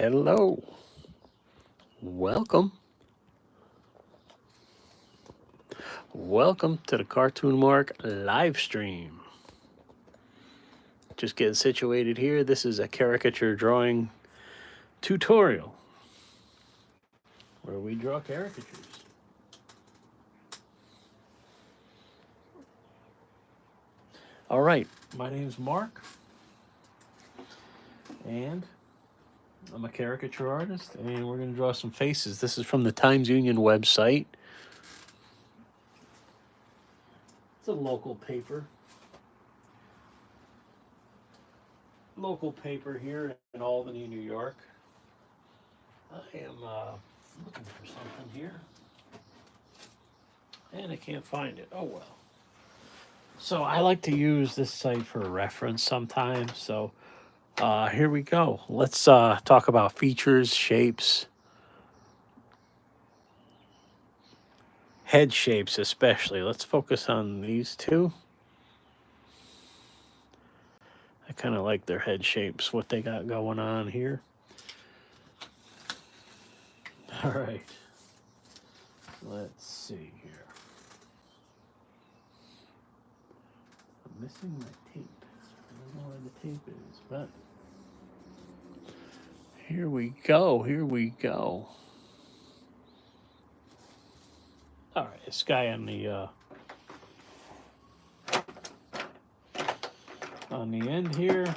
Hello, welcome. Welcome to the Cartoon Mark live stream. Just getting situated here. This is a caricature drawing tutorial where we draw caricatures. All right, my name's Mark, and I'm a caricature artist, and we're going to draw some faces. This is from the Times Union website. It's a local paper here in Albany, New York. I am looking for something here, and I can't find it. Oh well. So I like to use this site for a reference sometimes. So here we go. Let's talk about features, shapes, head shapes especially. Let's focus on these two. I kind of like their head shapes, what they got going on here. All right. Let's see here. I'm missing my tape. I don't know where the tape is, but here we go. Here we go. All right, this guy on the end here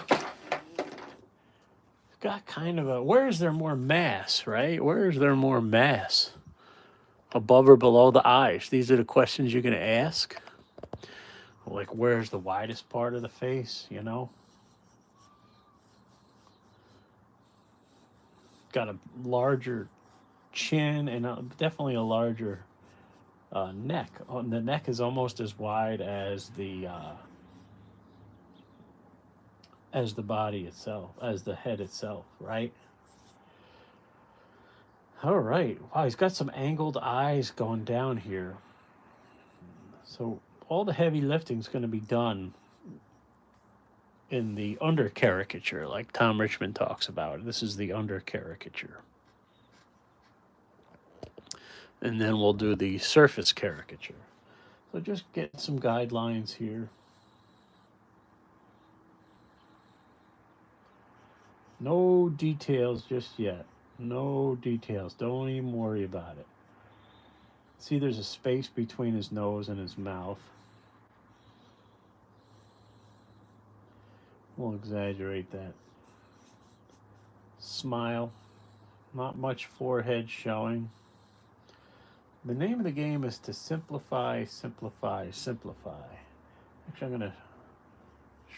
got kind of a, where is there more mass, right? Where is there more mass? Above or below the eyes? These are the questions you're going to ask. Like, where's the widest part of the face, you know? Got a larger chin and definitely a larger neck. The neck is almost as wide as the body itself, as the head itself, right? All right. Wow, he's got some angled eyes going down here. So all the heavy lifting is going to be done in the under caricature, like Tom Richmond talks about. This is the under caricature. And then we'll do the surface caricature. So just get some guidelines here. No details just yet. No details. Don't even worry about it. See, there's a space between his nose and his mouth. We'll exaggerate that. Smile. Not much forehead showing. The name of the game is to simplify, simplify, simplify. Actually, I'm going to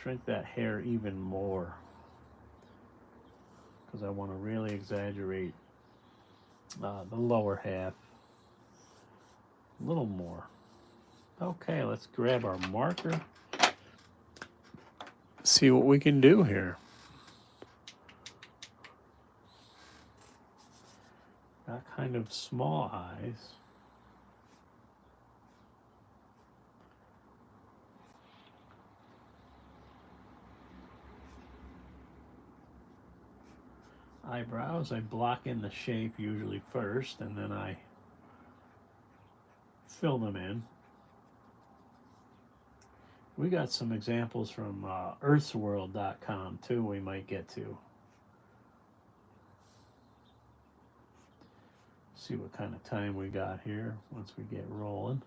shrink that hair even more because I want to really exaggerate the lower half a little more. Okay, let's grab our marker. See what we can do here. Got kind of small eyes. Eyebrows, I block in the shape usually first, and then I fill them in. We got some examples from earthsworld.com too we might get to. See what kind of time we got here once we get rolling.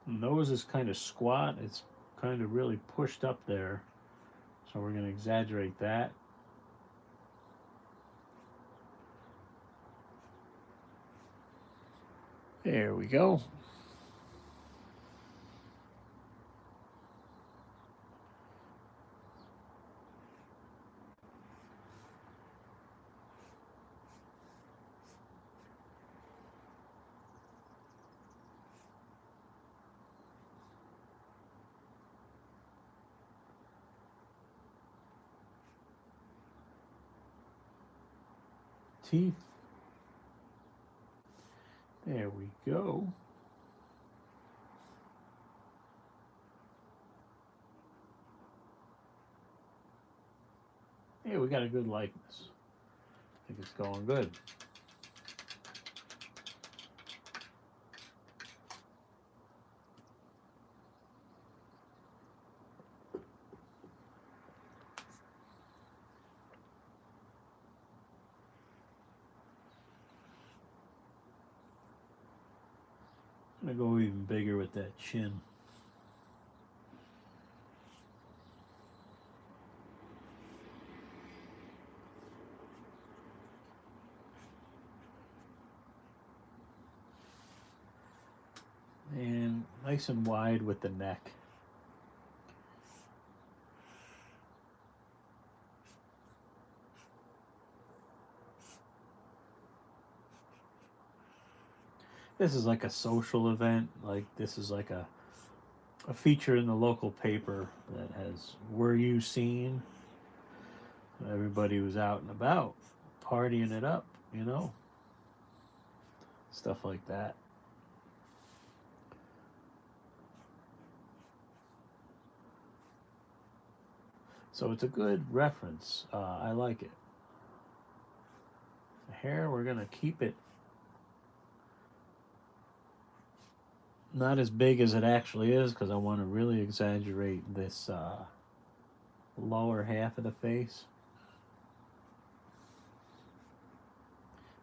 Nose is kind of squat. It's kind of really pushed up there. So we're going to exaggerate that. There we go. teeth. There we go. Yeah, we got a good likeness. I think it's going good. I'm gonna go even bigger with that chin. And nice and wide with the neck. This is like a social event. Like this is like a feature in the local paper that has "Were you seen?" Everybody was out and about, partying it up, you know, stuff like that. So it's a good reference. I like it. The hair, we're gonna keep it not as big as it actually is because I want to really exaggerate this lower half of the face.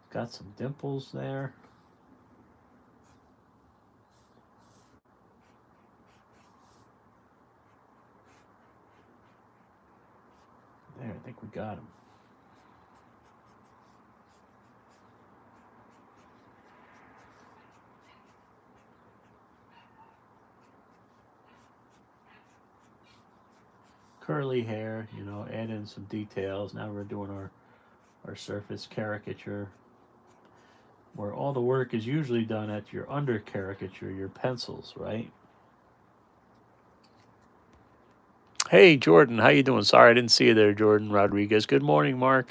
Got some dimples there. There, I think we got him. Curly hair, you know, add in some details. Now we're doing our surface caricature, where all the work is usually done at your under caricature, your pencils, right? Hey, Jordan, how you doing? Sorry, I didn't see you there, Jordan Rodriguez. Good morning, Mark.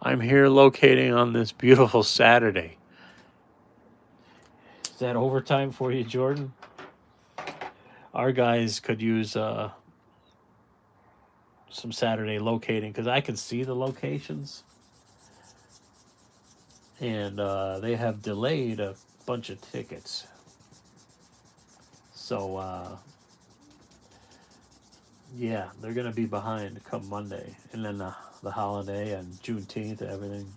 I'm here locating on this beautiful Saturday. Is that overtime for you, Jordan? Our guys could use some Saturday locating because I can see the locations, and they have delayed a bunch of tickets. So yeah, they're gonna be behind come Monday, and then the holiday and Juneteenth and everything.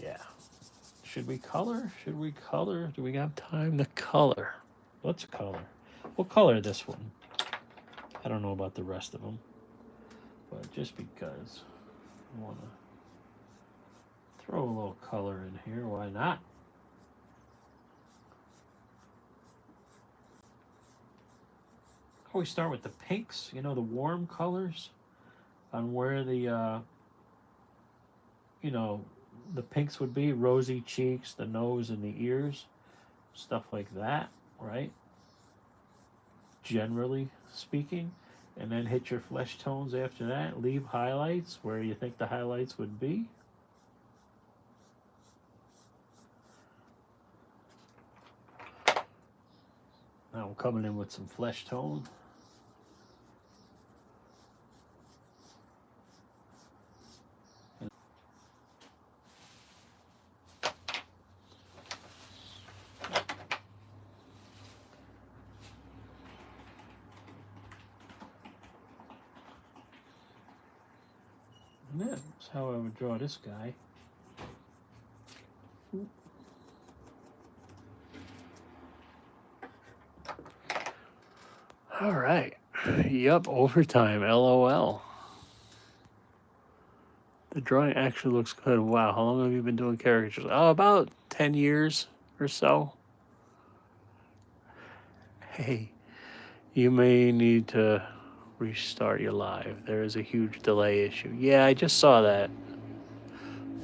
Yeah. Should we color? Should we color? Do we have time to color? Let's color. We'll color this one. I don't know about the rest of them, but just because I want to throw a little color in here, why not? We start with the pinks, you know, the warm colors on where the, you know, the pinks would be rosy cheeks, the nose, and the ears, stuff like that, right? Generally speaking. And then hit your flesh tones after that. Leave highlights where you think the highlights would be. Now I'm coming in with some flesh tone. And that's how I would draw this guy. All right. Yup, overtime. LOL. The drawing actually looks good. Wow, how long have you been doing caricatures? Oh, about 10 years or so. Hey, you may need to restart your live. There is a huge delay issue. Yeah, I just saw that.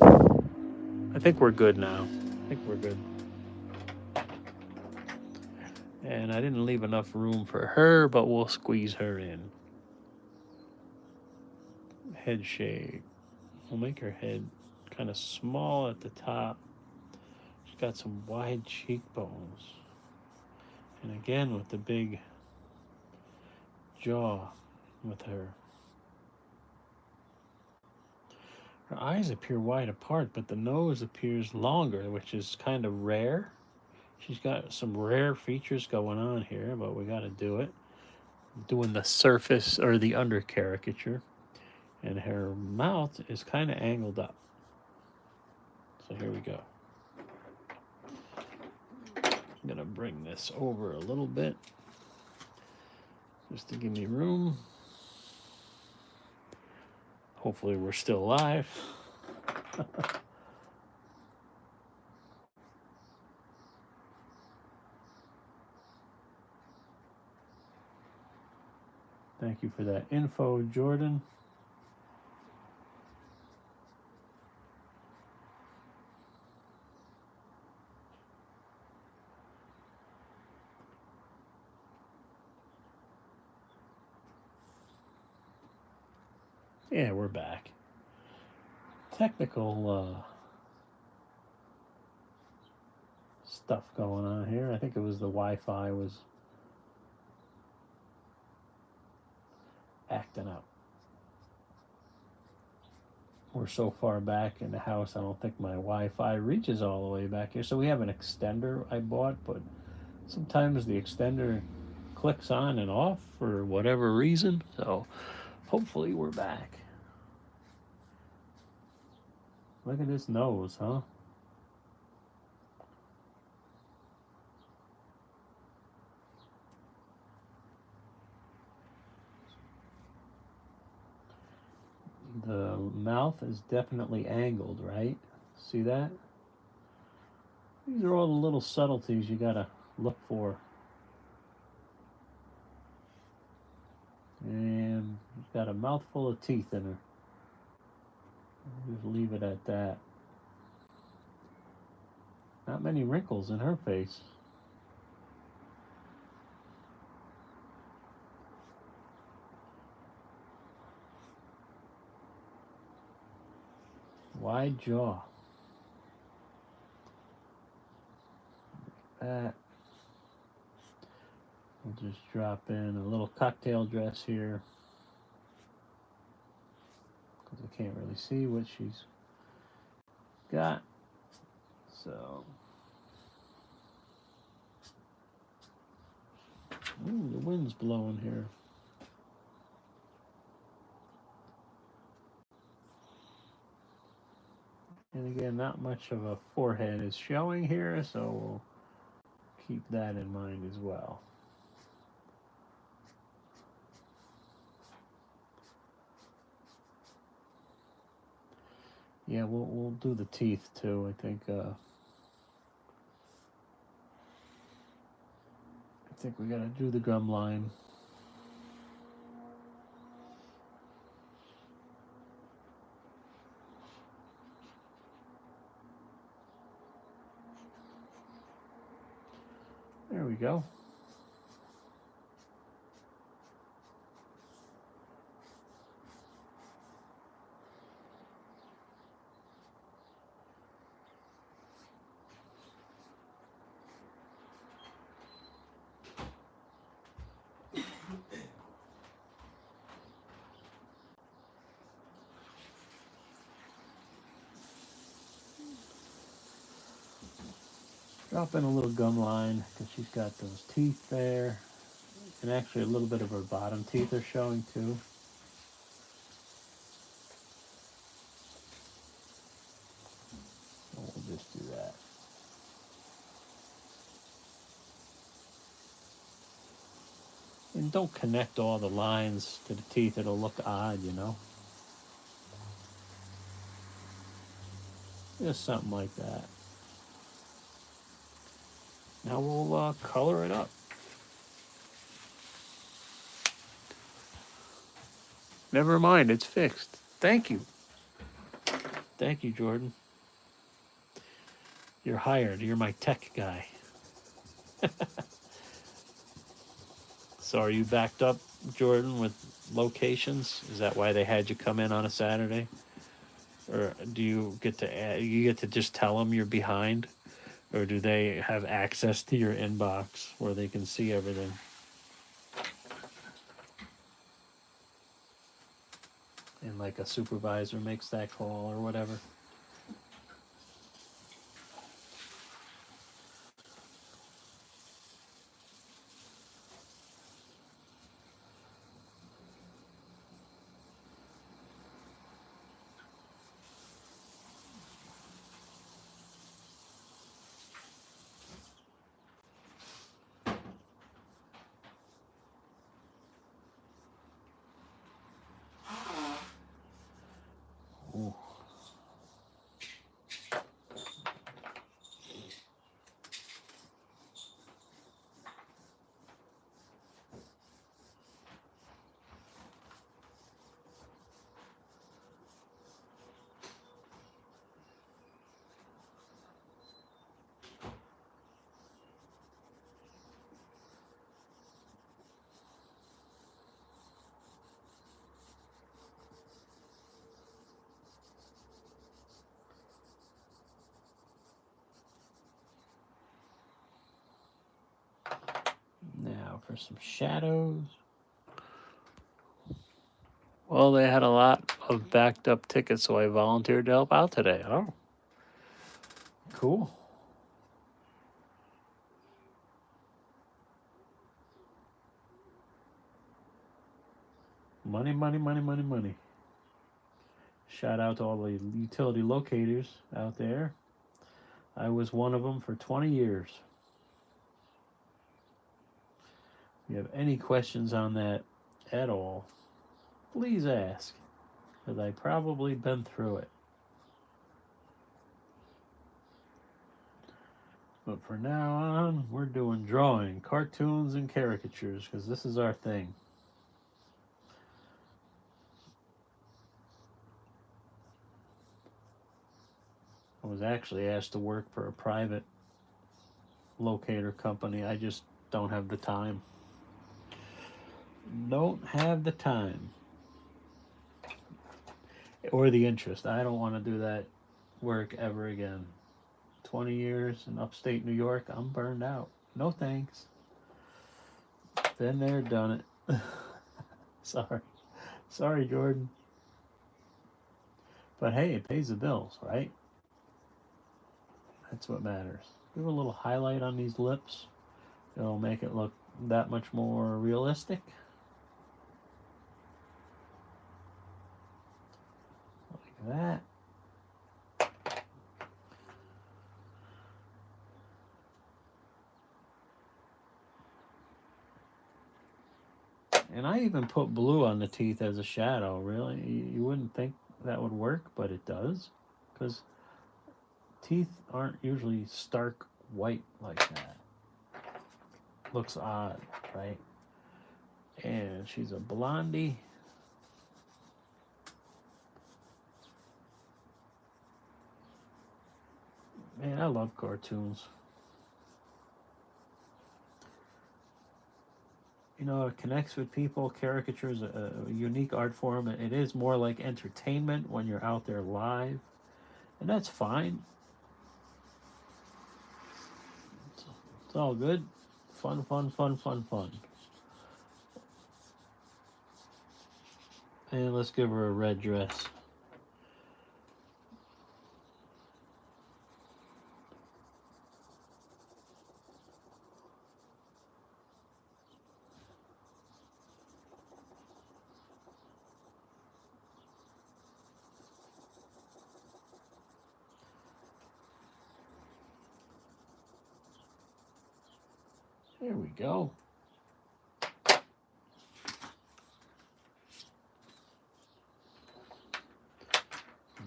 I think we're good now. I think we're good. And I didn't leave enough room for her, but we'll squeeze her in. Head shade. We'll make her head kind of small at the top. She's got some wide cheekbones. And again with the big jaw with her. Her eyes appear wide apart, but the nose appears longer, which is kind of rare. She's got some rare features going on here, but we got to do it. Doing the surface or the under caricature. And her mouth is kind of angled up. So here we go. I'm going to bring this over a little bit just to give me room. Hopefully we're still alive. Thank you for that info, Jordan. Yeah, we're back. Technical stuff going on here. I think it was the Wi-Fi was acting up. We're so far back in the house, I don't think my Wi-Fi reaches all the way back here. So we have an extender I bought, but sometimes the extender clicks on and off for whatever reason. So hopefully we're back. Look at this nose, huh? The mouth is definitely angled, right? See that? These are all the little subtleties you gotta look for. And she's got a mouthful of teeth in her. Just leave it at that. Not many wrinkles in her face. Wide jaw. That. We'll just drop in a little cocktail dress here, because I can't really see what she's got. So, ooh, the wind's blowing here. And again, not much of a forehead is showing here, so we'll keep that in mind as well. Yeah, we'll do the teeth too. I think we gotta do the gum line. There we go. Drop in a little gum line because she's got those teeth there. And actually a little bit of her bottom teeth are showing too. So we'll just do that. And don't connect all the lines to the teeth. It'll look odd, you know. Just something like that. Now we'll color it up. Never mind, it's fixed. Thank you. Thank you, Jordan. You're hired. You're my tech guy. So are you backed up, Jordan, with locations? Is that why they had you come in on a Saturday? Or do you get to you get to just tell them you're behind, or do they have access to your inbox where they can see everything? And like a supervisor makes that call or whatever. Ooh. Now for some shadows. Well, they had a lot of backed up tickets, so I volunteered to help out today. Oh, cool. Money, money, money, money, money. Shout out to all the utility locators out there. I was one of them for 20 years. If you have any questions on that at all, please ask, because I've probably been through it. But for now on, we're doing drawing, cartoons, and caricatures, because this is our thing. I was actually asked to work for a private locator company. I just don't have the time. Don't have the time. Or the interest. I don't want to do that work ever again. 20 years in upstate New York, I'm burned out. No thanks. Been there, done it. Sorry. Sorry, Jordan. But hey, it pays the bills, right? That's what matters. Do a little highlight on these lips. It'll make it look that much more realistic. Like that. And I even put blue on the teeth as a shadow, really. You wouldn't think that would work, but it does. Because teeth aren't usually stark white like that. Looks odd, right? And she's a blondie. Man, I love cartoons. You know, it connects with people. Caricature is a unique art form. It is more like entertainment when you're out there live, and that's fine. It's all good. Fun, fun, fun, fun, fun. And let's give her a red dress. There we go.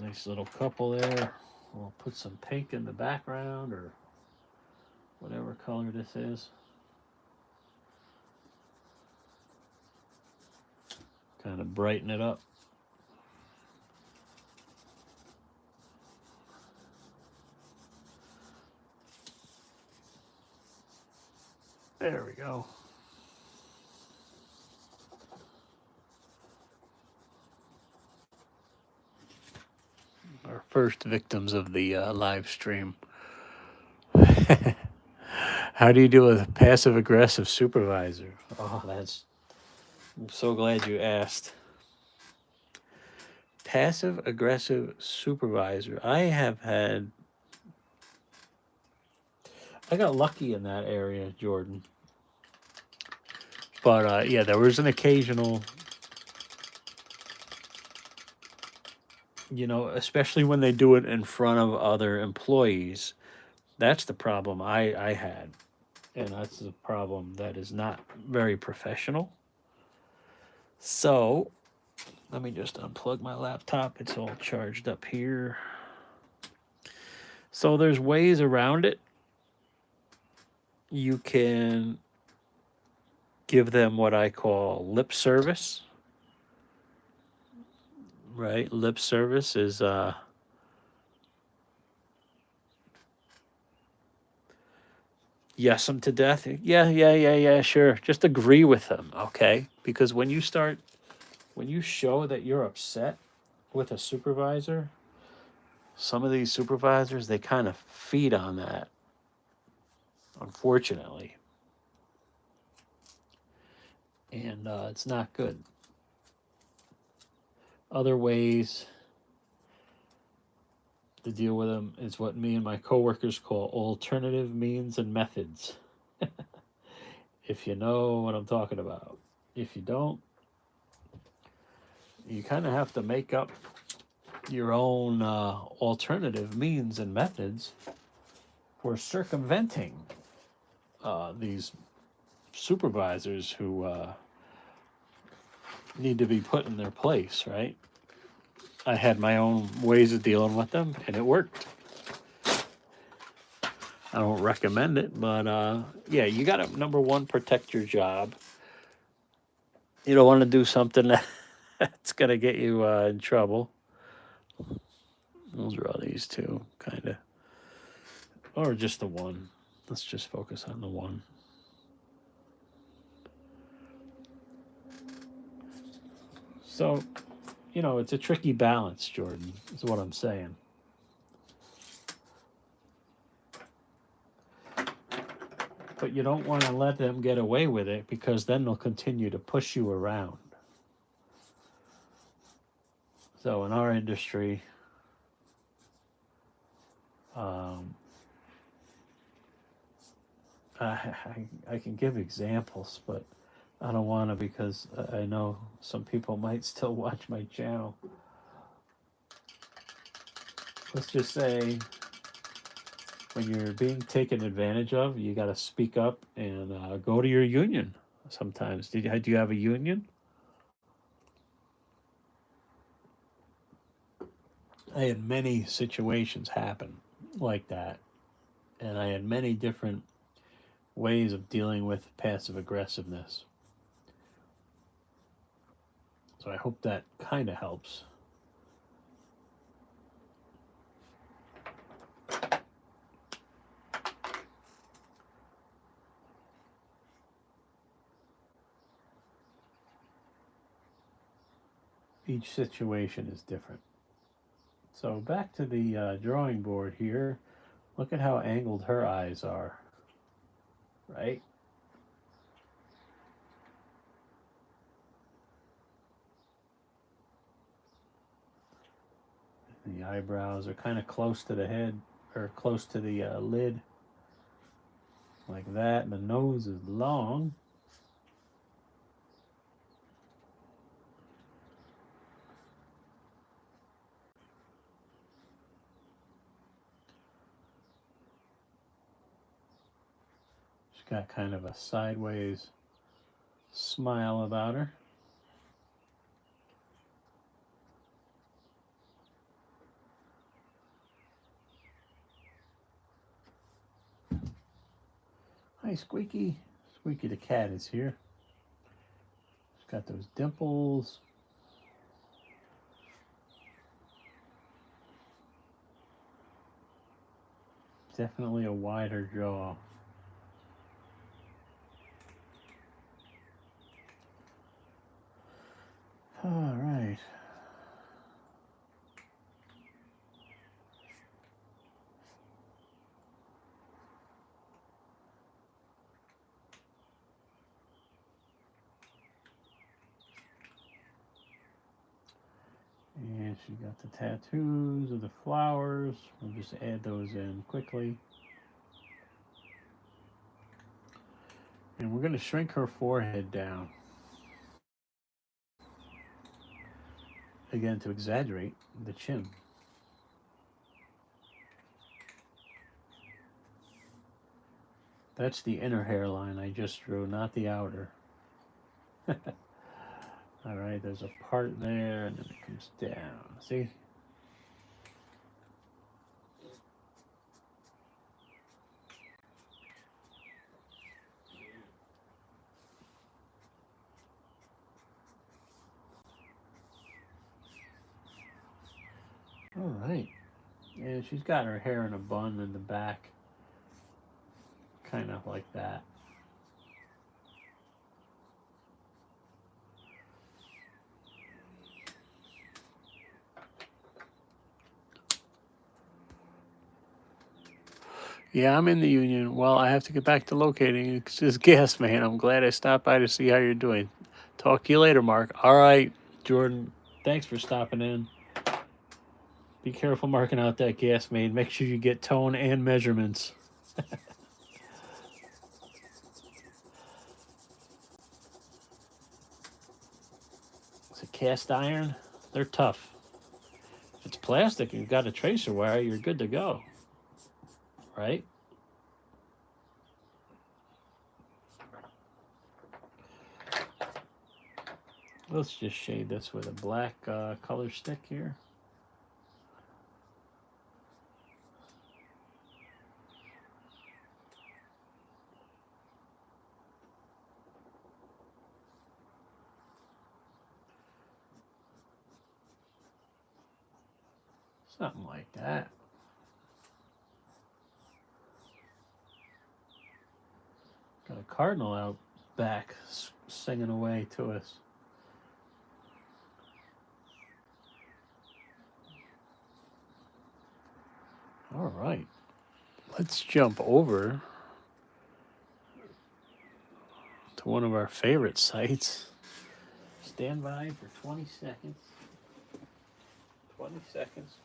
Nice little couple there. We'll put some pink in the background or whatever color this is. Kind of brighten it up. There we go. first victims of the live stream. How do you deal with a passive aggressive supervisor? Oh, I'm so glad you asked. Passive aggressive supervisor. I got lucky in that area, Jordan. But yeah, there was an occasional, especially when they do it in front of other employees. That's the problem I had. And that's the problem that is not very professional. So let me just unplug my laptop. It's all charged up here. So there's ways around it. You can give them what I call lip service. Right? Lip service is yes them to death. Yeah, sure. Just agree with them, okay? Because when you show that you're upset with a supervisor, some of these supervisors, they kind of feed on that, unfortunately. And it's not good. Other ways to deal with them is what me and my coworkers call alternative means and methods. If you know what I'm talking about. If you don't, you kind of have to make up your own alternative means and methods for circumventing these supervisors who need to be put in their place, right? I had my own ways of dealing with them, and it worked. I don't recommend it, but yeah, you got to, number one, protect your job. You don't want to do something that's going to get you in trouble. Those are all these two, kind of. Or just the one. Let's just focus on the one. So, it's a tricky balance, Jordan, is what I'm saying. But you don't want to let them get away with it because then they'll continue to push you around. So in our industry, I can give examples, but I don't want to because I know some people might still watch my channel. Let's just say when you're being taken advantage of, you got to speak up and go to your union sometimes. Do you have a union? I had many situations happen like that, and I had many different ways of dealing with passive aggressiveness. So I hope that kind of helps. Each situation is different. So back to the drawing board here. Look at how angled her eyes are, right? The eyebrows are kind of close to the head, or close to the lid, like that. And the nose is long. She's got kind of a sideways smile about her. Hi, Squeaky. Squeaky the cat is here. She's got those dimples. Definitely a wider jaw. All right. And she got the tattoos of the flowers. We'll just add those in quickly. And we're going to shrink her forehead down. Again, to exaggerate the chin. That's the inner hairline I just drew, not the outer. All right, there's a part there, and then it comes down. See? All right. And she's got her hair in a bun in the back. Kind of like that. Yeah, I'm in the Union. Well, I have to get back to locating. It's just gas, man. I'm glad I stopped by to see how you're doing. Talk to you later, Mark. All right, Jordan. Thanks for stopping in. Be careful marking out that gas main. Make sure you get tone and measurements. It's a cast iron. They're tough. If it's plastic and you've got a tracer wire, you're good to go. Right? Let's just shade this with a black color stick here. Something like that. Got a cardinal out back singing away to us. All right. Let's jump over to one of our favorite sites. Stand by for 20 seconds. 20 seconds.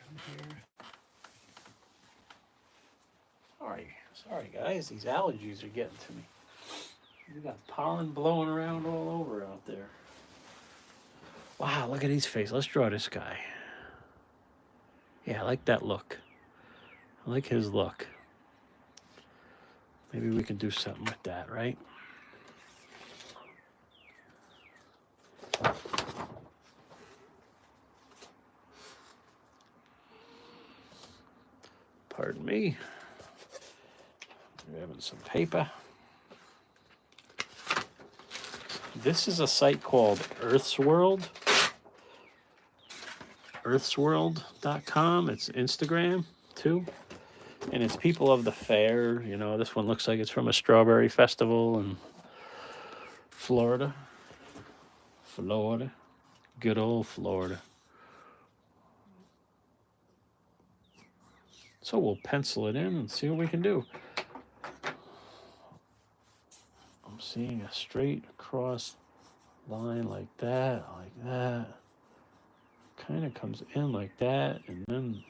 I'm here. Sorry guys, these allergies are getting to me. We got pollen blowing around all over out there. Wow, look at his face. Let's draw this guy. Yeah, I like that look. I like his look. Maybe we can do something with that, right? Pardon me. Grabbing some paper. This is a site called Earthsworld. Earthsworld.com. It's Instagram too. And it's people of the fair. You know, this one looks like it's from a strawberry festival in Florida. Good old Florida. So we'll pencil it in and see what we can do. I'm seeing a straight across line like that. Kind of comes in like that, and then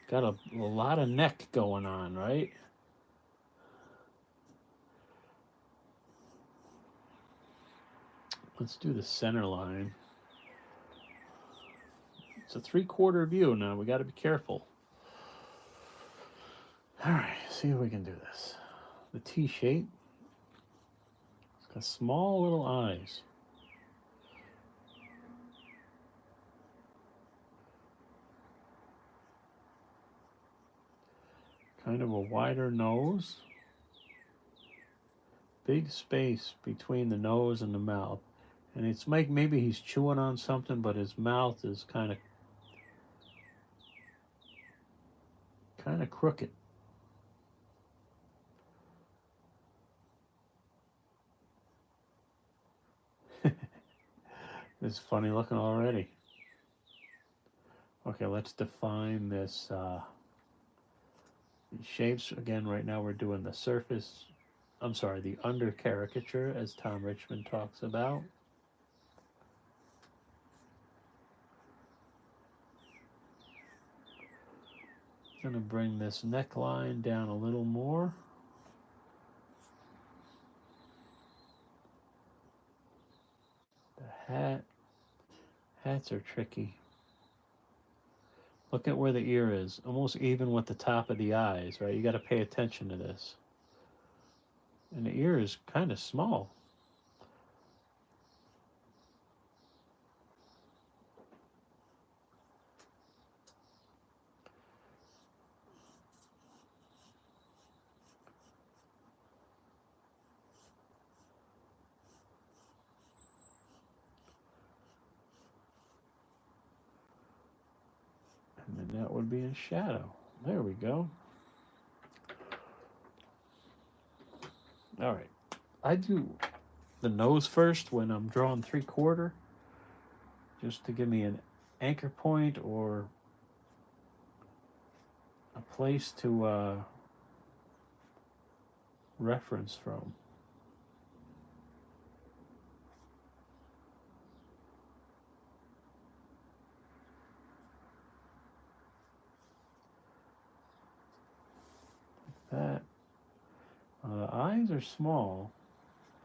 got a lot of neck going on, right? Let's do the center line. It's a 3/4 view now. We got to be careful. All right, see if we can do this. The T shape. It's got small little eyes. Kind of a wider nose. Big space between the nose and the mouth. And it's maybe he's chewing on something, but his mouth is kind of kind of crooked. It's funny looking already. Okay, let's define this shapes again. Right now we're doing the surface. I'm sorry, the under caricature, as Tom Richmond talks about. I'm going to bring this neckline down a little more. The hat. Hats are tricky. Look at where the ear is, almost even with the top of the eyes, right? You got to pay attention to this. And the ear is kind of small. And then that would be in shadow. There we go. All right. I do the nose first when I'm drawing 3/4, just to give me an anchor point or a place to reference from. That. The eyes are small,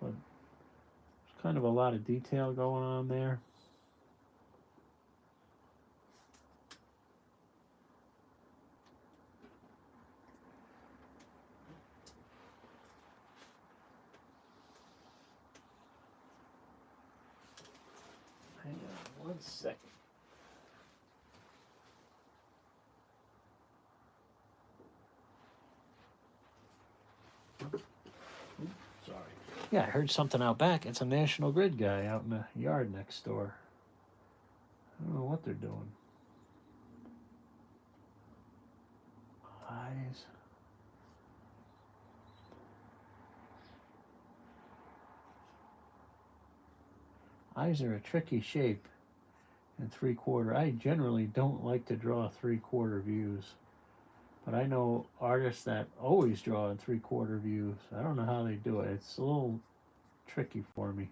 but there's kind of a lot of detail going on there. Hang on 1 second. Sorry. Yeah, I heard something out back. It's a National Grid guy out in the yard next door. I don't know what they're doing. Eyes. Eyes are a tricky shape in 3/4. I generally don't like to draw 3/4 views, but I know artists that always draw in 3/4 views. I don't know how they do it. It's a little tricky for me.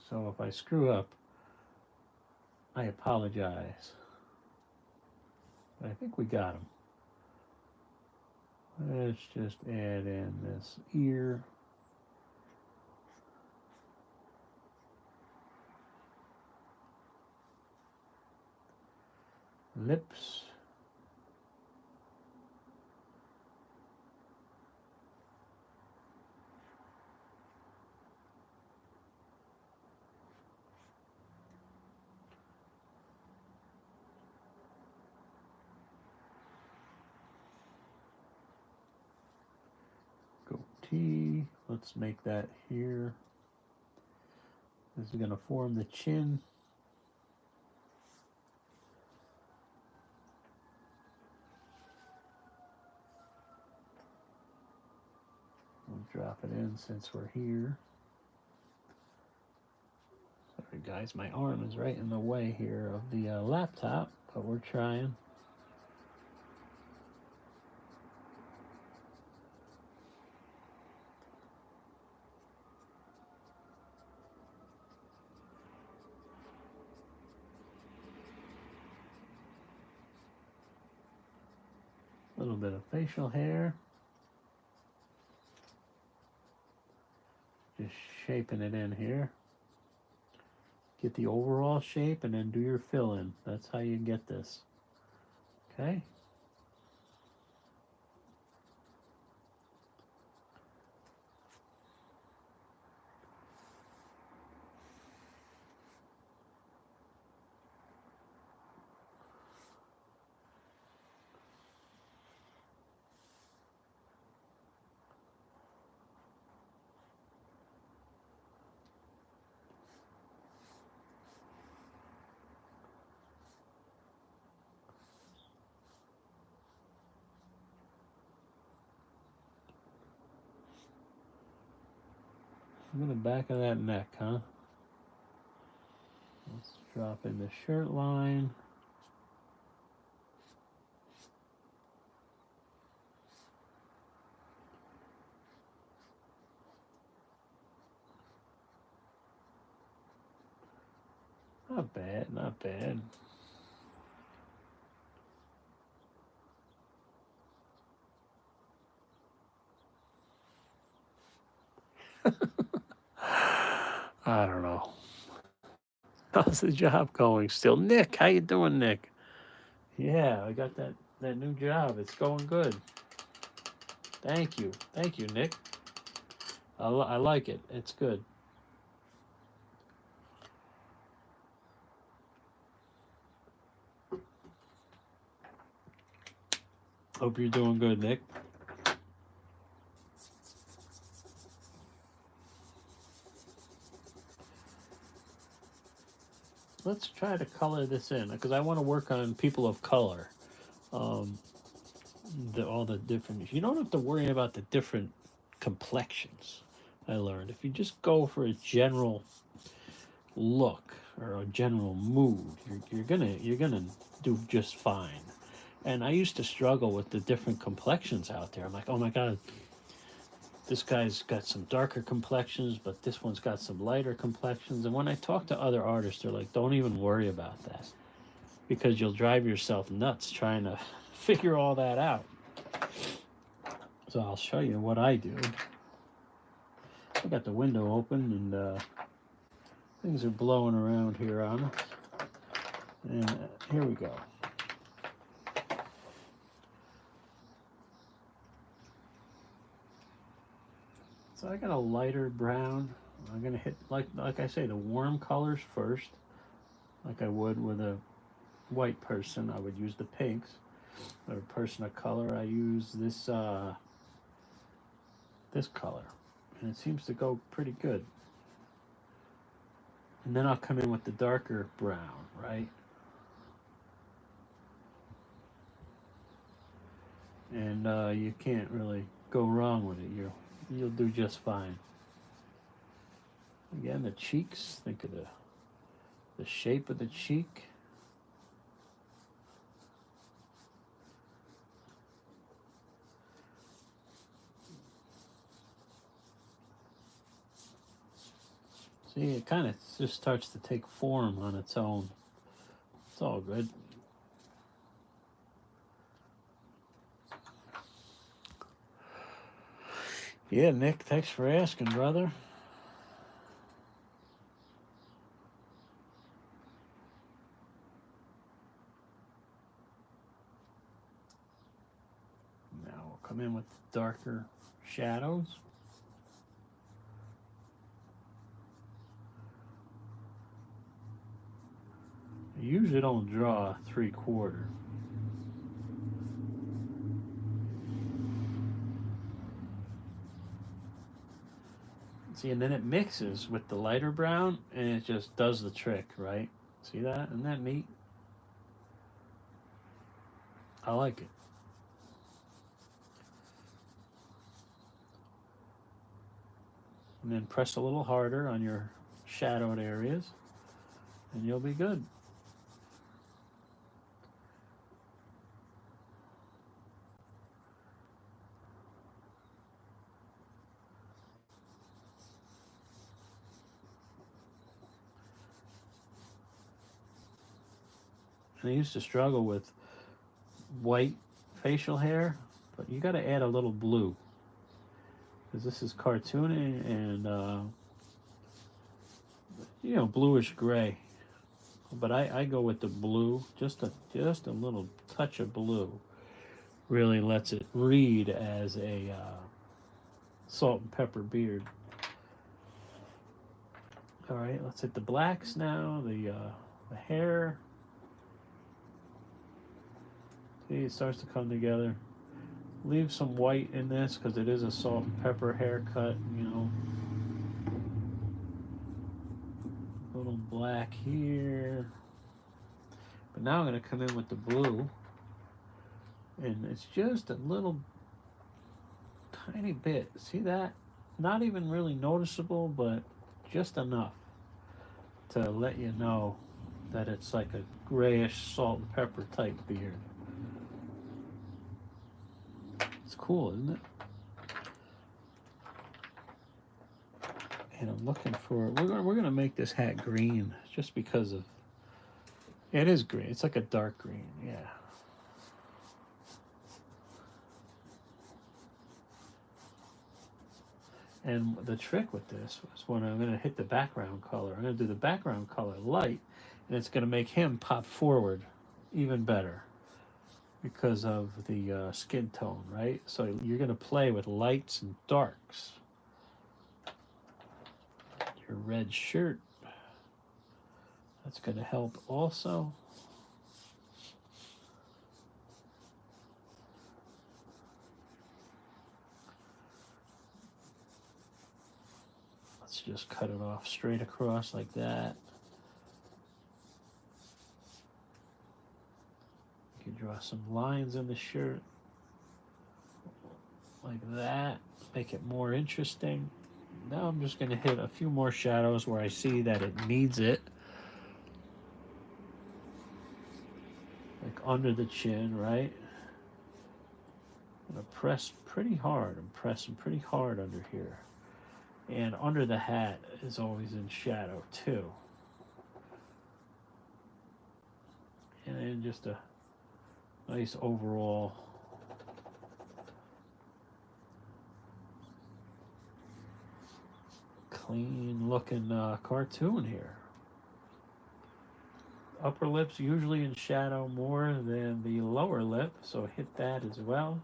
So if I screw up, I apologize. But I think we got them. Let's just add in this ear. Lips. Goatee. Let's make that here. This is going to form the chin. We'll drop it in since we're here. Sorry guys, my arm is right in the way here of the laptop, but we're trying. A little bit of facial hair. Just shaping it in here. Get the overall shape and then do your fill in. That's how you get this. Okay. Look at the back of that neck, huh? Let's drop in the shirt line. Not bad, not bad. I don't know. How's the job going still? Nick, how you doing, Nick? Yeah, I got that new job. It's going good. Thank you. Thank you, Nick. I like it. It's good. Hope you're doing good, Nick. Let's try to color this in because I want to work on people of color. Um, all the different. You don't have to worry about the different complexions. I learned if you just go for a general look or a general mood, you're gonna do just fine. And I used to struggle with the different complexions out there. I'm like, oh my god, this guy's got some darker complexions, but this one's got some lighter complexions. And when I talk to other artists, they're like, don't even worry about that because you'll drive yourself nuts trying to figure all that out. So I'll show you what I do. I got the window open and things are blowing around here on us. And here we go. So I got a lighter brown. I'm gonna hit like I say the warm colors first, like I would with a white person. I would use the pinks. Or a person of color, I use this color, and it seems to go pretty good. And then I'll come in with the darker brown, right? And you can't really go wrong with it. You'll do just fine. Again, the cheeks. Think of the shape of the cheek. See, it kind of just starts to take form on its own. It's all good. Yeah, Nick, thanks for asking, brother. Now we'll come in with darker shadows. I usually don't draw 3/4. See, and then it mixes with the lighter brown and it just does the trick, right? See that? Isn't that neat? I like it. And then press a little harder on your shadowed areas and you'll be good. And I used to struggle with white facial hair, but you got to add a little blue because this is cartooning and bluish gray. But I go with the blue, just a little touch of blue really lets it read as a salt and pepper beard. All right, let's hit the blacks now. The hair. See, it starts to come together. Leave some white in this because it is a salt and pepper haircut, A little black here. But now I'm going to come in with the blue. And it's just a little tiny bit. See that? Not even really noticeable, but just enough to let you know that it's like a grayish salt and pepper type beard. It's cool, isn't it? And I'm looking for. We're gonna make this hat green just because of. It is green. It's like a dark green. Yeah. And the trick with this was when I'm going to hit the background color, I'm going to do the background color light, and it's going to make him pop forward even better because of the skin tone, right? So you're going to play with lights and darks. Your red shirt, that's going to help also. Let's just cut it off straight across like that. You can draw some lines in the shirt like that, make it more interesting. Now I'm just going to hit a few more shadows where I see that it needs it. Like under the chin, right? I'm going to press pretty hard. I'm pressing pretty hard under here. And under the hat is always in shadow too. And then just a nice overall clean looking cartoon here. Upper lip's usually in shadow more than the lower lip, so hit that as well.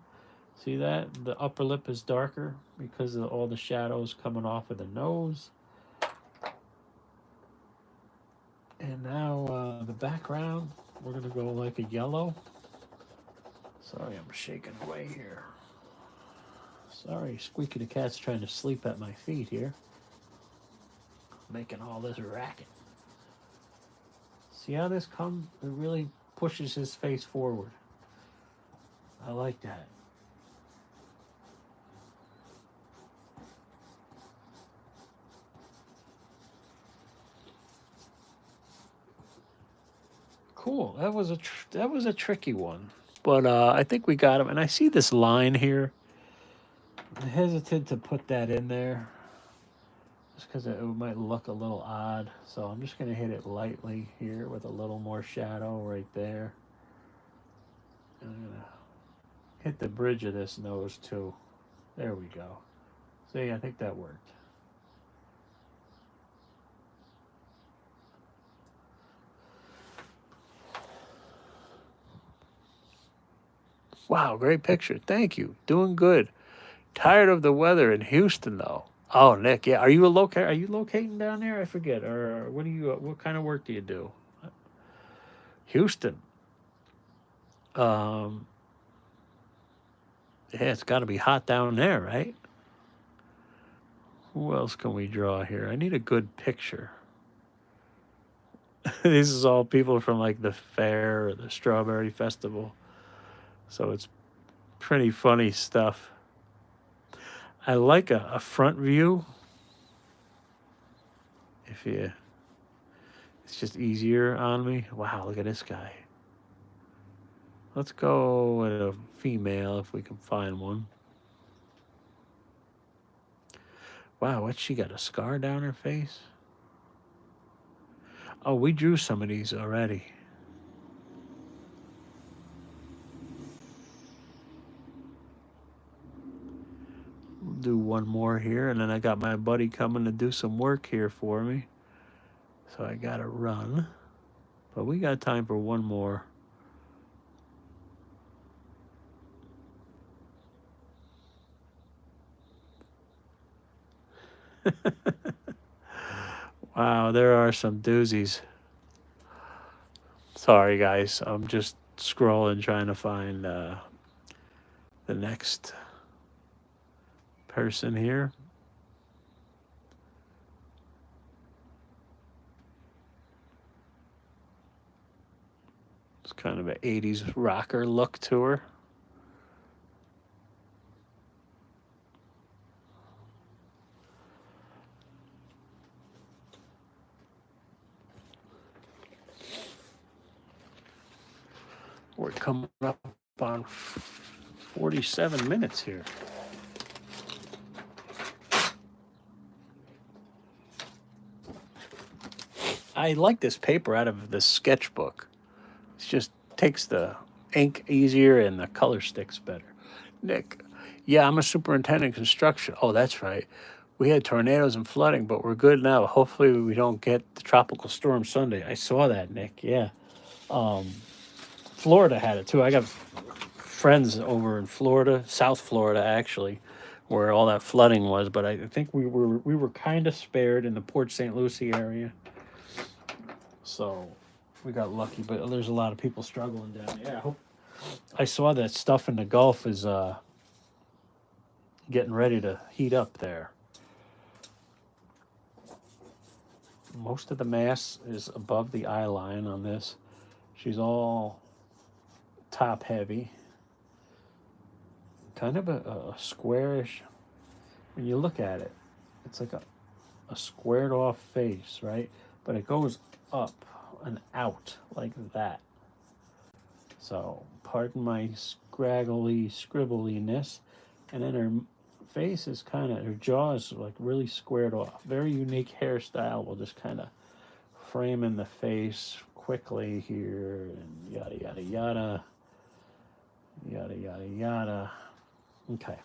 See that? The upper lip is darker because of all the shadows coming off of the nose. And now the background, we're going to go like a yellow. Sorry, I'm shaking away here. Sorry, Squeaky the cat's trying to sleep at my feet here. Making all this racket. See how this comes? It really pushes his face forward. I like that. Cool. That was a tricky one, but I think we got him. And I see this line here. I'm hesitant to put that in there, just because it might look a little odd. So I'm just gonna hit it lightly here with a little more shadow right there. And I'm gonna hit the bridge of this nose too. There we go. See, I think that worked. Wow, great picture. Thank you. Doing good. Tired of the weather in Houston though. Oh, Nick, yeah. Are you locating down there? I forget. Or what do you? What kind of work do you do? Houston. Um, yeah, it's got to be hot down there, right? Who else can we draw here? I need a good picture. This is all people from like the fair or the strawberry festival. So it's pretty funny stuff. I like a front view. If you, it's just easier on me. Wow, look at this guy. Let's go with a female if we can find one. Wow, what, she got a scar down her face? Oh, we drew some of these already. We'll do one more here, and then I got my buddy coming to do some work here for me. So I gotta run. But we got time for one more. Wow, there are some doozies. Sorry, guys. I'm just scrolling trying to find the next person here. It's kind of an 80s rocker look to her. We're coming up on 47 minutes here. I like this paper out of the sketchbook. It just takes the ink easier and the color sticks better. Nick, yeah, I'm a superintendent of construction. Oh, that's right. We had tornadoes and flooding, but we're good now. Hopefully, we don't get the tropical storm Sunday. I saw that, Nick. Yeah. Florida had it too. I got friends over in Florida, South Florida actually, where all that flooding was. But I think we were kind of spared in the Port St. Lucie area, so we got lucky. But there's a lot of people struggling down there. Yeah, I hope. I saw that stuff in the Gulf is getting ready to heat up there. Most of the mass is above the eye line on this. She's all top heavy, kind of a squarish. When you look at it, it's like a squared off face, right? But it goes up and out like that. So, pardon my scraggly scribbliness. And then her face is kind of, her jaw is like really squared off. Very unique hairstyle. We'll just kind of frame in the face quickly here and yada, yada, yada. Yada, yada, yada. Okay.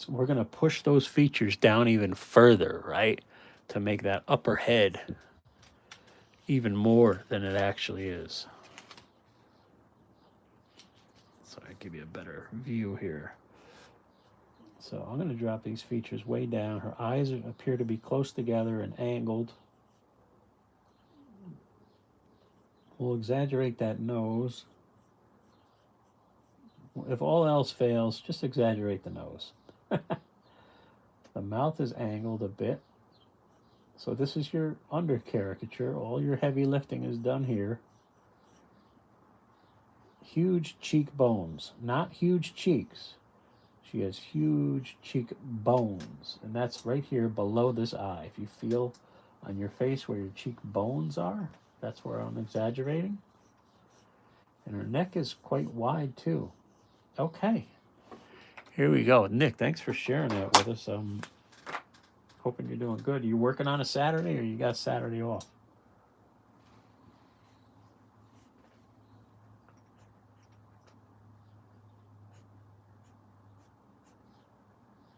We're going to push those features down even further, right? To make that upper head even more than it actually is. So I give you a better view here. So I'm going to drop these features way down. Her eyes appear to be close together and angled. We'll exaggerate that nose. If all else fails, just exaggerate the nose. The mouth is angled a bit. So this is your under caricature. All your heavy lifting is done here. Huge cheekbones, not huge cheeks. She has huge cheekbones, and that's right here below this eye. If you feel on your face where your cheekbones are, that's where I'm exaggerating. And her neck is quite wide too. Okay, here we go. Nick, thanks for sharing that with us. I'm hoping you're doing good. Are you working on a Saturday or you got Saturday off?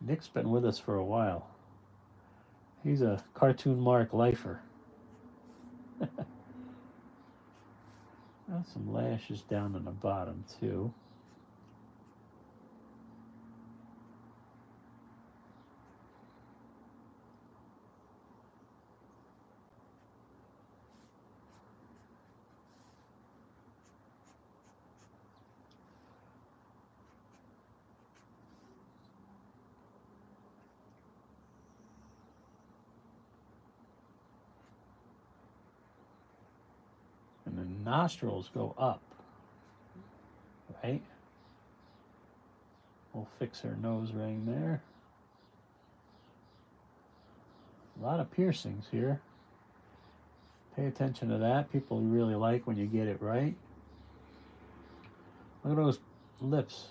Nick's been with us for a while. He's a cartoon mark lifer. Got some lashes down on the bottom too. And the nostrils go up, right? We'll fix her nose ring there. A lot of piercings here. Pay attention to that. People really like when you get it right. Look at those lips.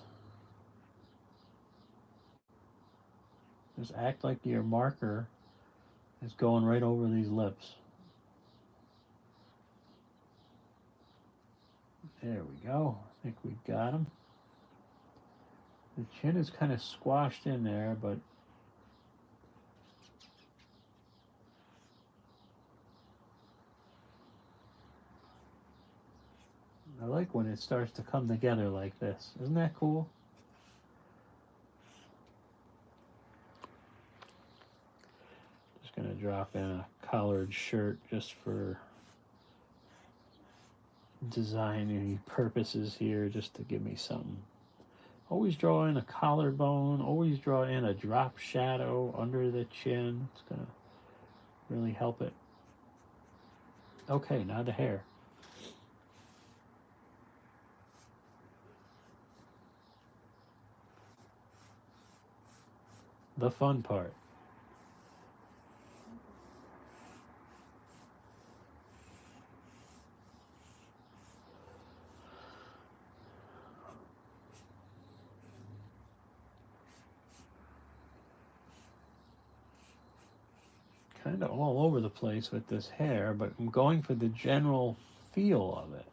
Just act like your marker is going right over these lips. There we go. I think we got them. The chin is kind of squashed in there, but I like when it starts to come together like this. Isn't that cool? Just going to drop in a collared shirt just for designing purposes here, just to give me something. Always draw in a collarbone. Always draw in a drop shadow under the chin. It's going to really help it. Okay, now the hair. The fun part. kind of all over the place with this hair, but I'm going for the general feel of it.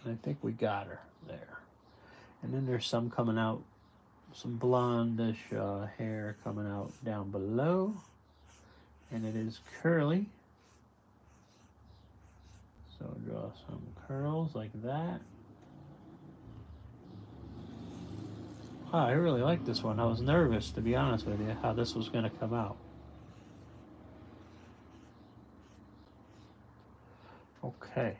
And I think we got her there. And then there's some coming out, some blondish hair coming out down below. And it is curly. So draw some curls like that. Wow, I really like this one. I was nervous, to be honest with you, how this was going to come out. Okay.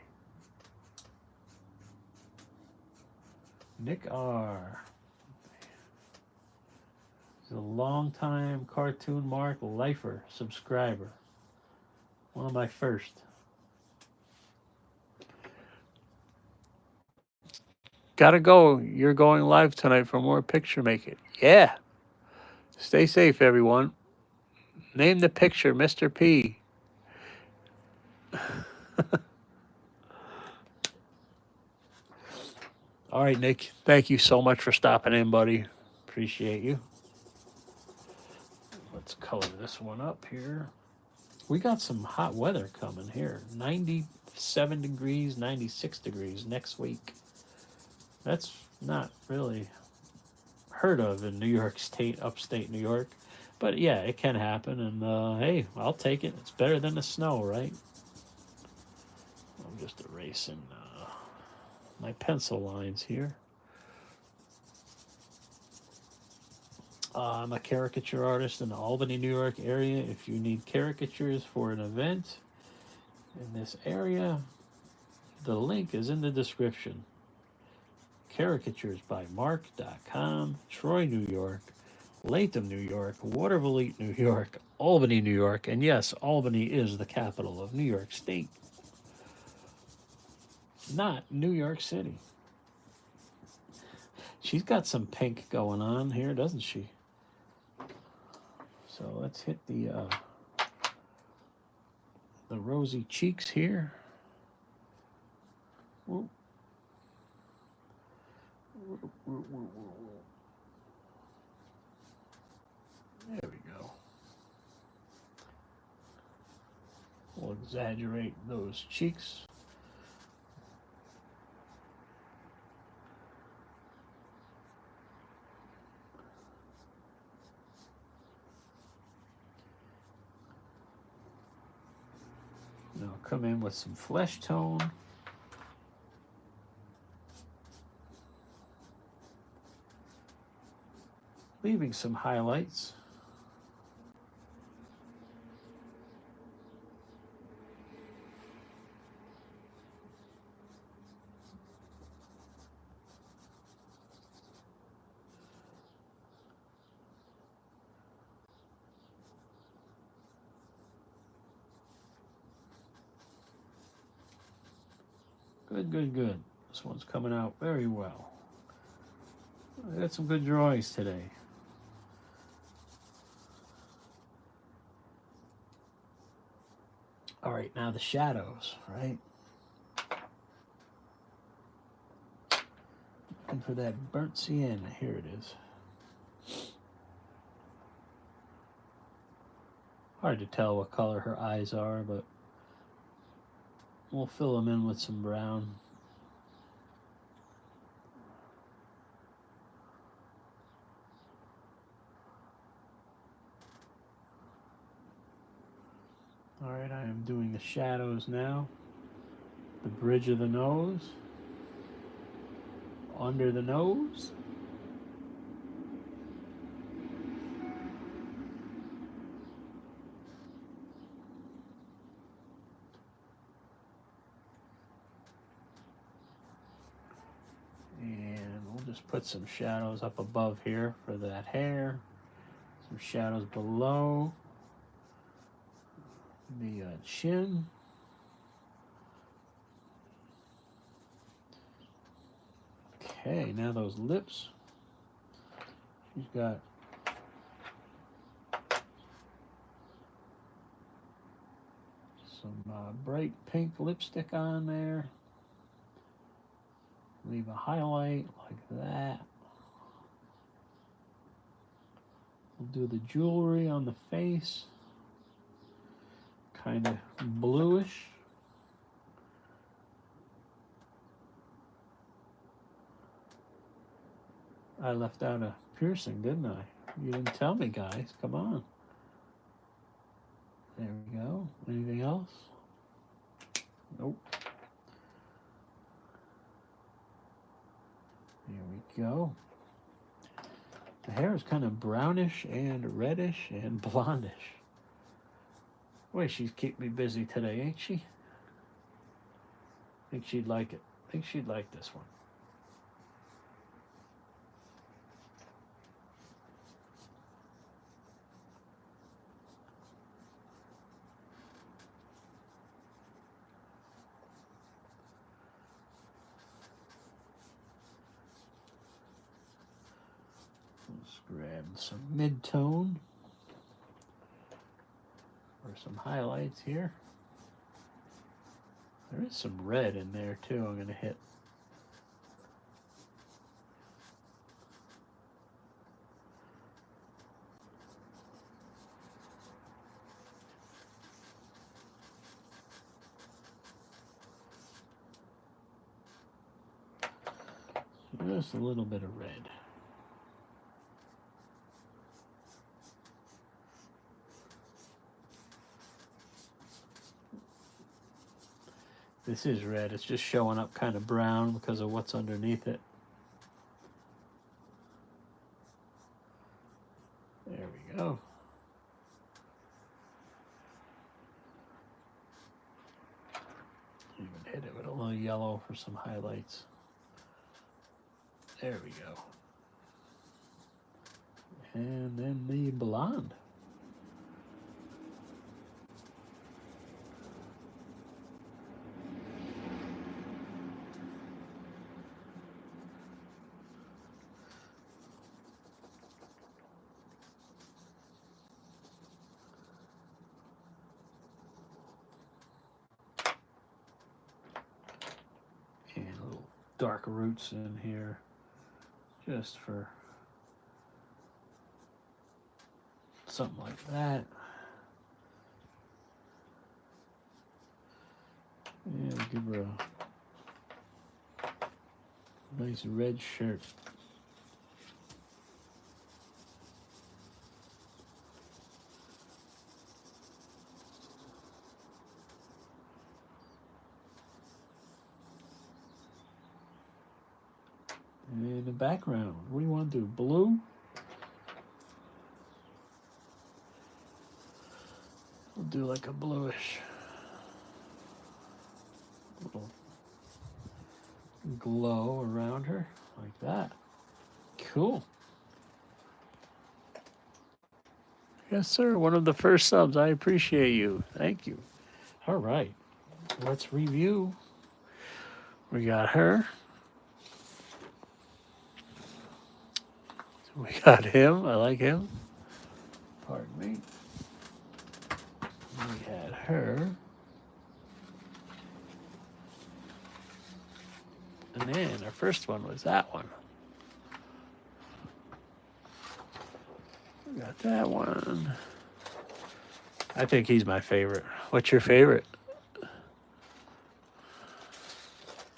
Nick R. He's a long-time Cartoon Mark lifer subscriber. One of my first. Gotta go. You're going live tonight for more picture making. Yeah. Stay safe, everyone. Name the picture Mr. P. All right, Nick. Thank you so much for stopping in, buddy. Appreciate you. Let's color this one up here. We got some hot weather coming here. 97 degrees, 96 degrees next week. That's not really heard of in New York State, upstate New York. But yeah, it can happen. And hey, I'll take it. It's better than the snow, right? I'm just erasing my pencil lines here. I'm a caricature artist in the Albany, New York area. If you need caricatures for an event in this area, the link is in the description. Caricatures by Mark.com, Troy, New York, Latham, New York, Watervliet, New York, Albany, New York, and yes, Albany is the capital of New York State, not New York City. She's got some pink going on here, doesn't she? So let's hit the rosy cheeks here. Whoa. There we go. We'll exaggerate those cheeks. Now come in with some flesh tone. Leaving some highlights. Good, good, good. This one's coming out very well. I got some good drawings today. All right, now the shadows, right? Looking for that burnt sienna. Here it is. Hard to tell what color her eyes are, but we'll fill them in with some brown. All right, I am doing the shadows now. The bridge of the nose. Under the nose. And we'll just put some shadows up above here for that hair. Some shadows below the chin. Okay, now those lips. She's got some bright pink lipstick on there. Leave a highlight like that. We'll do the jewelry on the face. kind of bluish. I left out a piercing, didn't I? You didn't tell me, guys. Come on. There we go. Anything else? Nope. There we go. The hair is kind of brownish and reddish and blondish. Boy, she's keeping me busy today, ain't she? Think she'd like it. Think she'd like this one. Let's grab some mid-tone for some highlights here. There is some red in there too I'm going to hit. Just a little bit of red. This is red. It's just showing up kind of brown because of what's underneath it. There we go. Even hit it with a little yellow for some highlights. There we go. And then the blonde. And a little dark roots in here. Just for something like that. And give her a nice red shirt. And the background, what do you want to do? Blue? We'll do like a bluish little glow around her, like that. Cool. Yes, sir. One of the first subs. I appreciate you. Thank you. All right. Let's review. We got her. We got him. I like him. Pardon me. We had her. And then our first one was that one. We got that one. I think he's my favorite. What's your favorite?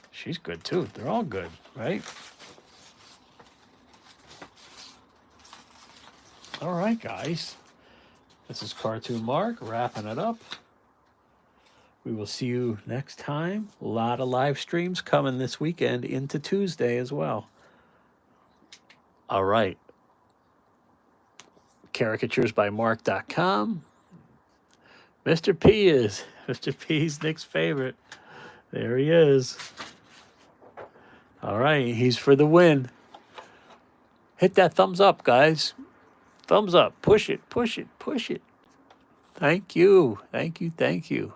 She's good too. They're all good, right? All right, guys. This is Cartoon Mark wrapping it up. We will see you next time. A lot of live streams coming this weekend into Tuesday as well. All right. Caricaturesbymark.com. Mr. P's Nick's favorite. There he is. All right, he's for the win. Hit that thumbs up, guys. Thumbs up. Push it, push it, push it. Thank you. Thank you, thank you.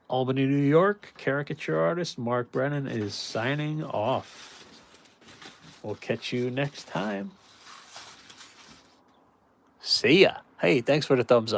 Albany, New York, caricature artist Mark Brennan is signing off. We'll catch you next time. See ya. Hey, thanks for the thumbs up.